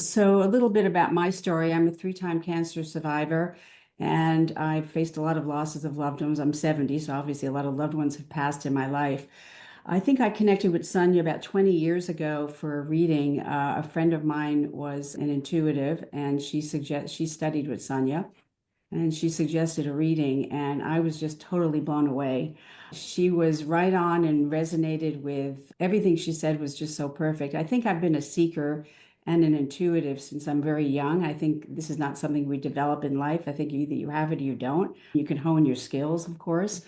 So, a little bit about my story. I'm a three-time cancer survivor, and I've faced a lot of losses of loved ones. I'm 70, so obviously a lot of loved ones have passed in my life. I think I connected with Sonia about 20 years ago for a reading. A friend of mine was an intuitive, and she studied with Sonia, and she suggested a reading, and I was just totally blown away. She was right on and resonated with everything she said was just so perfect. I think I've been a seeker and an intuitive since I'm very young. I think this is not something we develop in life. I think either you have it or you don't. You can hone your skills, of course.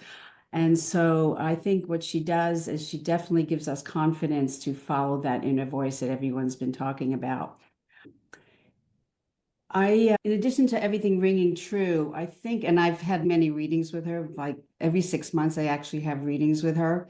And so I think what she does is she definitely gives us confidence to follow that inner voice that everyone's been talking about. In addition to everything ringing true, I think, and I've had many readings with her, like every 6 months, I actually have readings with her.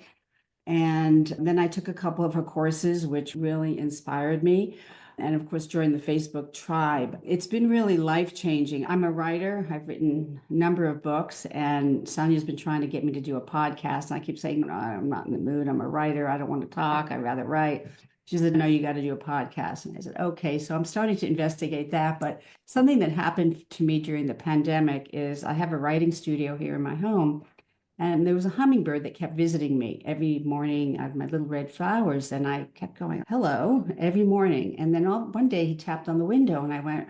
And then I took a couple of her courses, which really inspired me. And of course, during the Facebook tribe, it's been really life-changing. I'm a writer. I've written a number of books, and Sonia's been trying to get me to do a podcast. And I keep saying, no, I'm not in the mood. I'm a writer. I don't want to talk. I'd rather write. She said, no, you got to do a podcast. And I said, okay. So I'm starting to investigate that. But something that happened to me during the pandemic is I have a writing studio here in my home. And there was a hummingbird that kept visiting me every morning. I had my little red flowers, and I kept going, hello, every morning. And then one day he tapped on the window, and I went,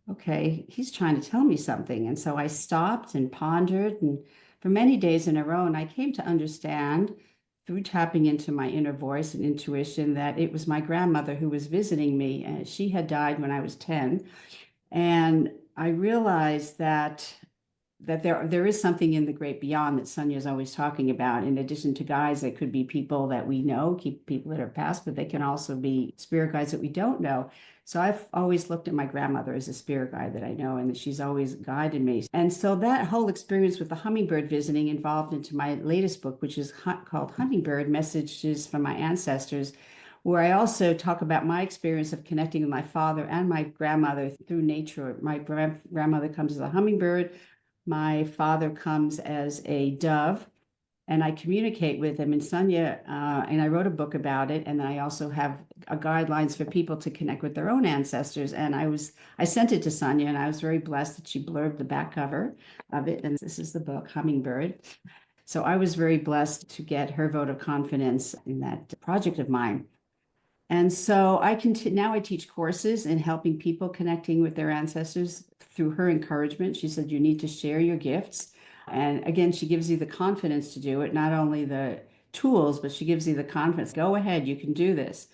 okay, he's trying to tell me something. And so I stopped and pondered, and for many days in a row, and I came to understand through tapping into my inner voice and intuition that it was my grandmother who was visiting me. And she had died when I was 10. And I realized that there is something in the great beyond that Sonia's always talking about. In addition to guides, it could be people that we know, keep people that are past, but they can also be spirit guides that we don't know. So I've always looked at my grandmother as a spirit guide that I know, and that she's always guided me. And so that whole experience with the hummingbird visiting evolved into my latest book, which is called Hummingbird Messages from My Ancestors, where I also talk about my experience of connecting with my father and my grandmother through nature. My grandmother comes as a hummingbird. My father comes as a dove, and I communicate with him. And Sonia, and I wrote a book about it. And then I also have guidelines for people to connect with their own ancestors. And I sent it to Sonia, and I was very blessed that she blurbed the back cover of it. And this is the book, Hummingbird. So I was very blessed to get her vote of confidence in that project of mine. And so now I teach courses in helping people connecting with their ancestors through her encouragement. She said, you need to share your gifts. And again, she gives you the confidence to do it, not only the tools, but she gives you the confidence. Go ahead, you can do this.